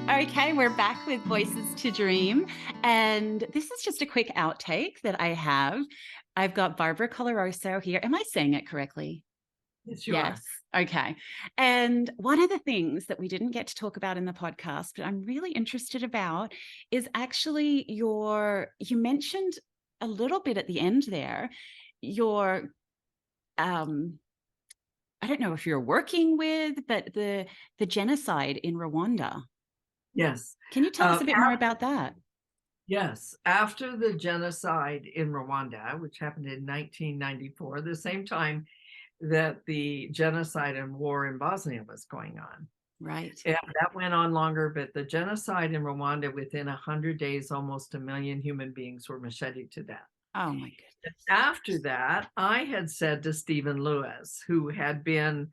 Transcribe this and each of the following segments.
Okay, we're back with Voices to Dream. And this is just a quick outtake that I have. I've got Barbara Coloroso here. Am I saying it correctly? Yes, you Yes. are. Okay. And one of the things that we didn't get to talk about in the podcast, but I'm really interested about, is actually you mentioned a little bit at the end there, your, I don't know if you're working with, but the genocide in Rwanda. Yes. Can you tell us Uh, a bit more about that? yes. After the genocide in Rwanda, which happened in 1994, the same time that the genocide and war in Bosnia was going on. Right. And that went on longer, but the genocide in Rwanda, within 100 days, almost 1 million human beings were macheted to death. Oh my goodness. After that, I had said to Stephen Lewis, who had been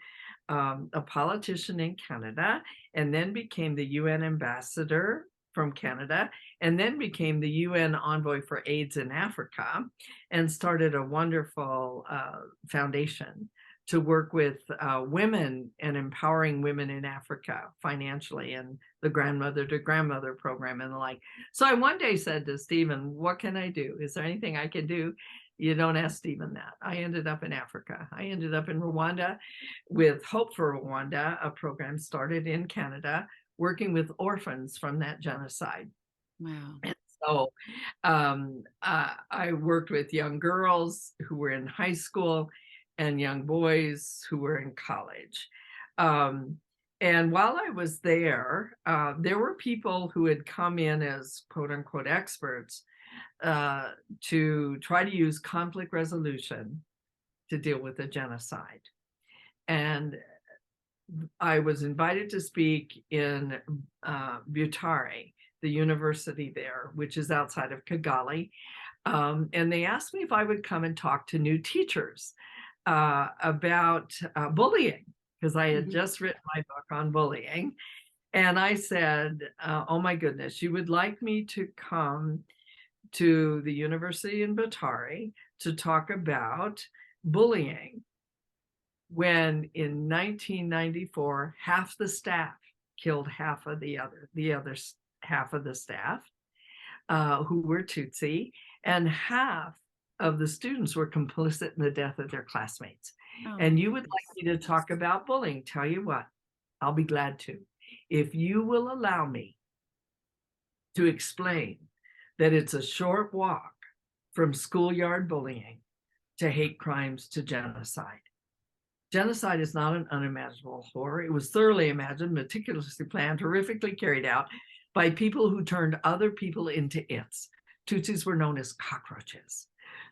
a politician in Canada and then became the UN ambassador from Canada and then became the UN envoy for AIDS in Africa and started a wonderful foundation to work with women and empowering women in Africa financially, and the grandmother to grandmother program and the like. So I one day said to Stephen, what can I do? Is there anything I can do? You don't ask Stephen that. I ended up in Africa. I ended up in Rwanda with Hope for Rwanda, a program started in Canada, working with orphans from that genocide. Wow. And so I worked with young girls who were in high school and young boys who were in college. Um, and while I was there were people who had come in as quote unquote experts to try to use conflict resolution to deal with the genocide. And I was invited to speak in Butare, the university there, which is outside of Kigali. And they asked me if I would come and talk to new teachers about bullying, because I had Mhm. just written my book on bullying. And I said, oh my goodness, you would like me to come to the university in Butare to talk about bullying when in 1994 half the staff killed half of the other half of the staff who were Tutsi, and half of the students were complicit in the death of their classmates. Oh my And you would goodness. like me to talk about bullying? Tell you what, I'll be glad to, if you will allow me to explain that it's a short walk from schoolyard bullying to hate crimes to genocide. Genocide is not an unimaginable horror. It was thoroughly imagined, meticulously planned, horrifically carried out by people who turned other people into its. Tutsis were known as cockroaches.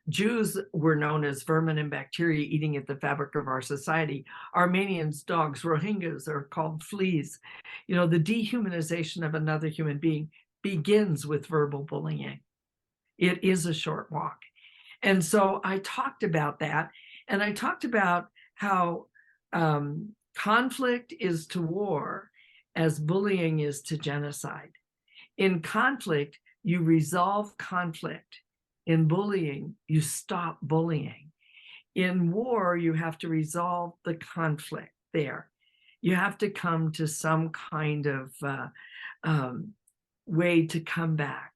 Jews were known as vermin and bacteria eating at the fabric of our society. Armenians, dogs, Rohingyas are called fleas. You know, the dehumanization of another human being begins with verbal bullying. It is a short walk. And so I talked about that. And I talked about how conflict is to war as bullying is to genocide. In conflict, you resolve conflict. In bullying, you stop bullying. In war, you have to resolve the conflict there. You have to come to some kind of way to come back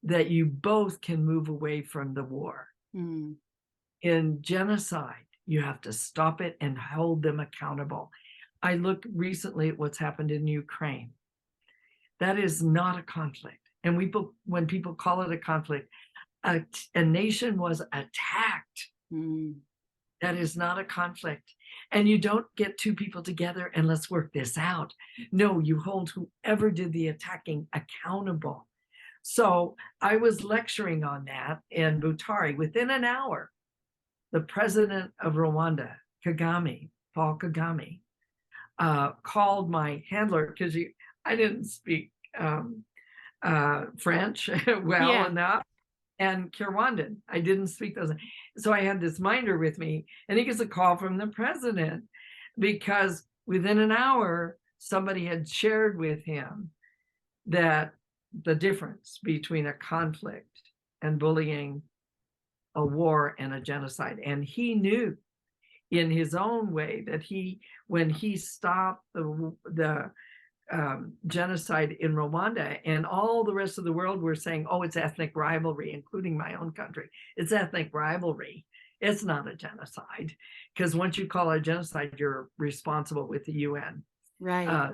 that you both can move away from the war. Mm. In genocide, you have to stop it and hold them accountable. I looked recently at what's happened in Ukraine. That is not a conflict. And when people call it a conflict, a nation was attacked. Mm. That is not a conflict. And you don't get two people together and let's work this out. No, you hold whoever did the attacking accountable. So I was lecturing on that in Butare. Within an hour, the president of Rwanda, Kagame, Paul Kagame, called my handler because I didn't speak French well Yeah. enough, and Kinyarwanda. I didn't speak those. So I had this minder with me, and he gets a call from the president because within an hour, somebody had shared with him that the difference between a conflict and bullying, a war and a genocide. And he knew in his own way that when he stopped the genocide in Rwanda, and all the rest of the world were saying, oh, it's ethnic rivalry, including my own country. It's ethnic rivalry. It's not a genocide, because once you call it a genocide, you're responsible with the UN Right.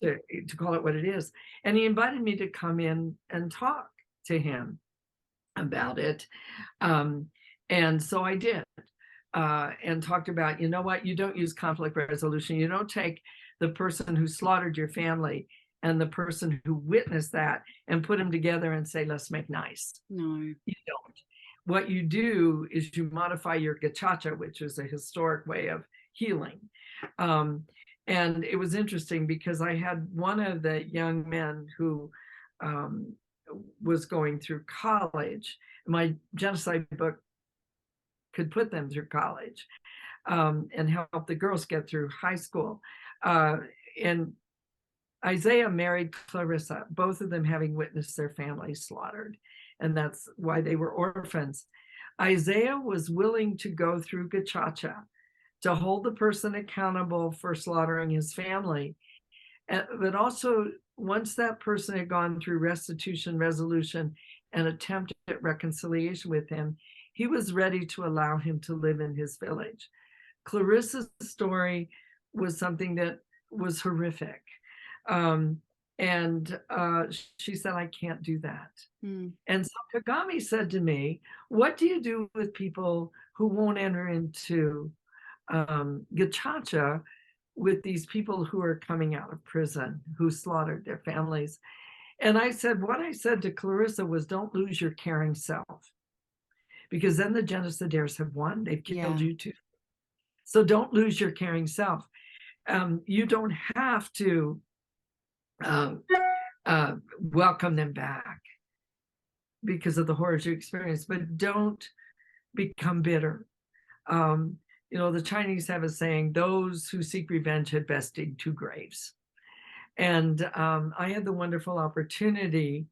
to call it what it is. And he invited me to come in and talk to him about it. And so I did, and talked about, you know what, you don't use conflict resolution. You don't take the person who slaughtered your family and the person who witnessed that and put them together and say, let's make nice. No. You don't. What you do is you modify your gachacha, which is a historic way of healing. And it was interesting because I had one of the young men who was going through college. My genocide book could put them through college and help the girls get through high school. And Isaiah married Clarissa, both of them having witnessed their families slaughtered. And that's why they were orphans. Isaiah was willing to go through gachacha to hold the person accountable for slaughtering his family. But also, once that person had gone through restitution, resolution, and attempt at reconciliation with him, he was ready to allow him to live in his village. Clarissa's story was something that was horrific. She said, I can't do that. And so Kagami said to me, what do you do with people who won't enter into gachacha with these people who are coming out of prison, who slaughtered their families? And I said, what I said to Clarissa was, don't lose your caring self, because then the genocidaires have won. They've killed you too. So don't lose your caring self. You don't have to welcome them back because of the horrors you experienced, but don't become bitter. You know, the Chinese have a saying, those who seek revenge had best dig two graves. And I had the wonderful opportunity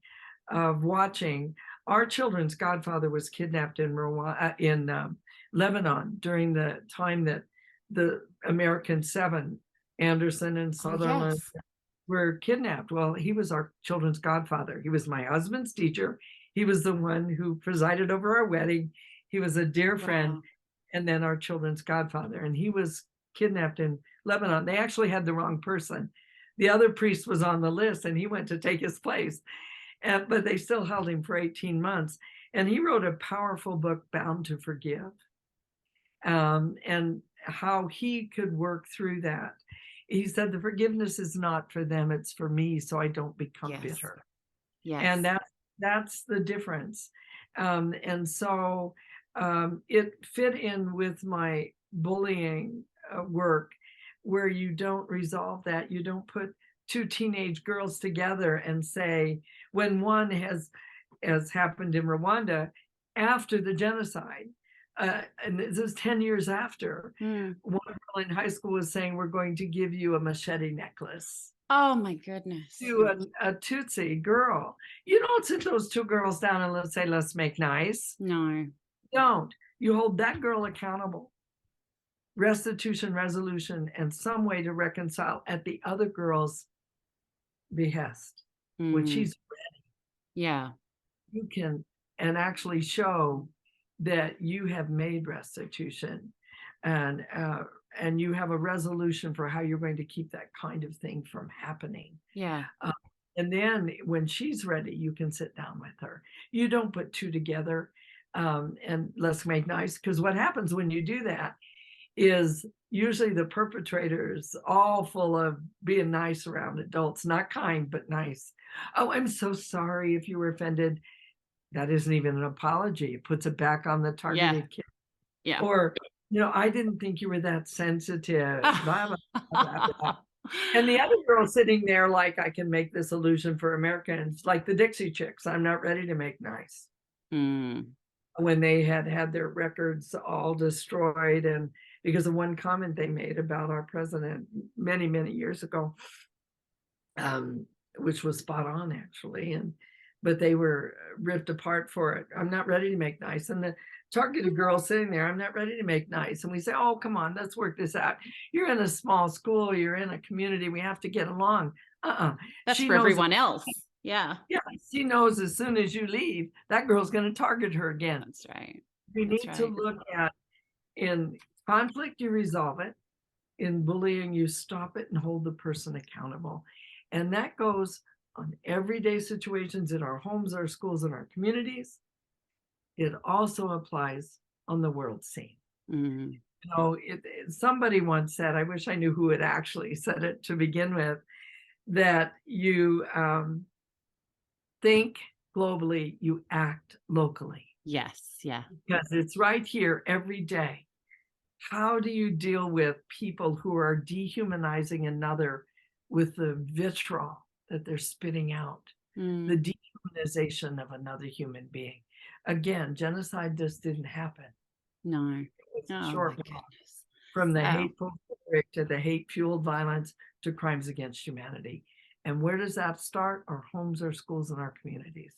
of watching. Our children's godfather was kidnapped in Lebanon during the time that the American Seven, Anderson and Sutherland, were kidnapped. Well, he was our children's godfather. He was my husband's teacher. He was the one who presided over our wedding. He was a dear friend, and then our children's godfather. And he was kidnapped in Lebanon. They actually had the wrong person. The other priest was on the list, and he went to take his place. But they still held him for 18 months. And he wrote a powerful book, Bound to Forgive, and how he could work through that. He said, the forgiveness is not for them, it's for me, so I don't become bitter. And that's the difference. And so it fit in with my bullying work, where you don't resolve that. You don't put two teenage girls together and say, when one has, as happened in Rwanda after the genocide, and this is 10 years after, one girl in high school was saying, we're going to give you a machete necklace. Oh my goodness. To a Tutsi girl. You don't sit those two girls down and let's say, let's make nice. No. Don't. You hold that girl accountable. Restitution, resolution, and some way to reconcile at the other girl's behest. When she's ready, you can and actually show that you have made restitution, and you have a resolution for how you're going to keep that kind of thing from happening. And then when she's ready, you can sit down with her. You don't put two together and let's make nice, because what happens when you do that is usually the perpetrators all full of being nice around adults, not kind, but nice. Oh, I'm so sorry if you were offended. That isn't even an apology. It puts it back on the targeted kid. Or, you know, I didn't think you were that sensitive. Blah, blah, blah, blah. And the other girl sitting there like, I can make this illusion for Americans, like the Dixie Chicks. I'm not ready to make nice. When they had their records all destroyed, and because of one comment they made about our president many, many years ago, which was spot on actually. But they were ripped apart for it. I'm not ready to make nice. And the targeted girl sitting there, I'm not ready to make nice. And we say, oh, come on, let's work this out. You're in a small school, you're in a community, we have to get along. That's She for knows, everyone else. Yeah, yeah, she knows as soon as you leave, that girl's going to target her again. that's right. We That's need to right. look at, in conflict, you resolve it. In bullying, you stop it and hold the person accountable. And that goes on everyday situations in our homes, our schools, and our communities. It also applies on the world scene. Mm. So somebody once said, I wish I knew who had actually said it to begin with, that you think globally, you act locally, Yes. Yeah. because it's right here every day. How do you deal with people who are dehumanizing another with the vitriol that they're spitting out, the Mm. dehumanization of another human being? Again, genocide just didn't happen. No. It's a Oh short my walk goodness. from the Wow. hateful rhetoric to the hate-fueled violence to crimes against humanity. And where does that start? Our homes, our schools, and our communities.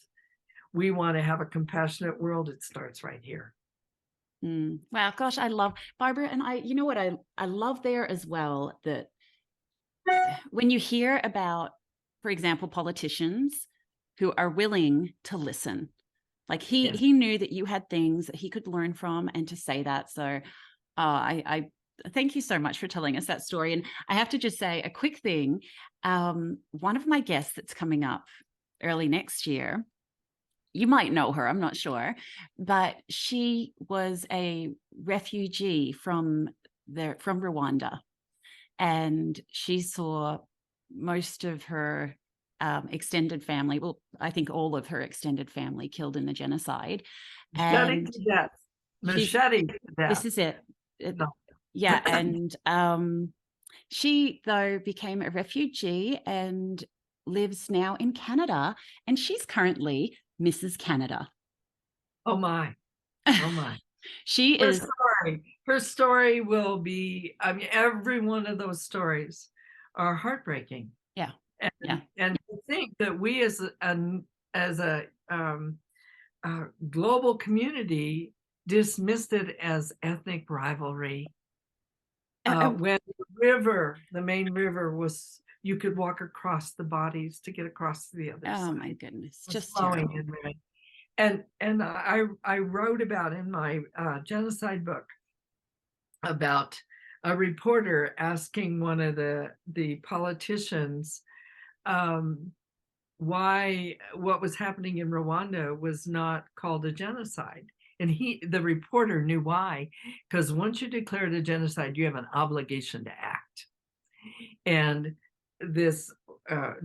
We want to have a compassionate world. It starts right here. Wow, gosh, I love Barbara, and you know what I love there as well, that when you hear about, for example, politicians who are willing to listen, like Yes. he knew that you had things that he could learn from, and to say that. So, I thank you so much for telling us that story. And I have to just say a quick thing. One of my guests that's coming up early next year, you might know her, I'm not sure, but she was a refugee from Rwanda, and she saw most of her extended family, well, I think all of her extended family, killed in the genocide. Machete And to death. she's Machete to this death. is it. No. Yeah, and she though became a refugee and lives now in Canada, and she's currently Mrs. Canada. Oh my. Oh my. She is, Her story will be, I mean, every one of those stories are heartbreaking. yeah, yeah. And to think that we as a global community dismissed it as ethnic rivalry. When the main river was, you could walk across the bodies to get across to the other Oh side. my goodness, It was just flowing terrible. in red. And I wrote about in my genocide book about a reporter asking one of the politicians why what was happening in Rwanda was not called a genocide. And the reporter knew why, because once you declare it a genocide, you have an obligation to act. And this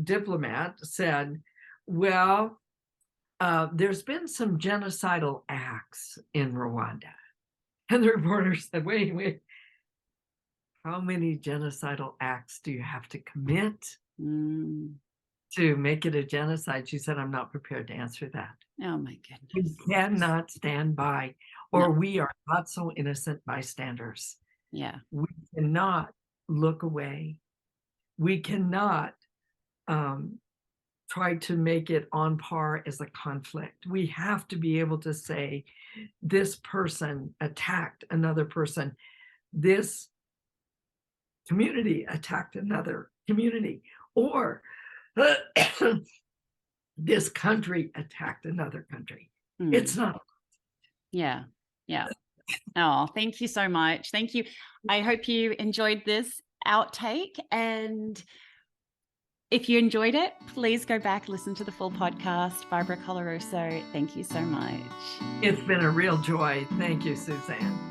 diplomat said, well, there's been some genocidal acts in Rwanda. And the reporter said, wait, how many genocidal acts do you have to commit to make it a genocide? She said, I'm not prepared to answer that. Oh my We goodness. cannot stand by, or we are not so innocent bystanders. Yeah. We cannot look away. We cannot try to make it on par as a conflict. We have to be able to say, this person attacked another person. This community attacked another community, or this country attacked another country. It's not. Yeah. Yeah. Oh, thank you so much. Thank you. I hope you enjoyed this outtake. And if you enjoyed it, please go back, listen to the full podcast. Barbara Coloroso, thank you so much. It's been a real joy. Thank you, Suzanne.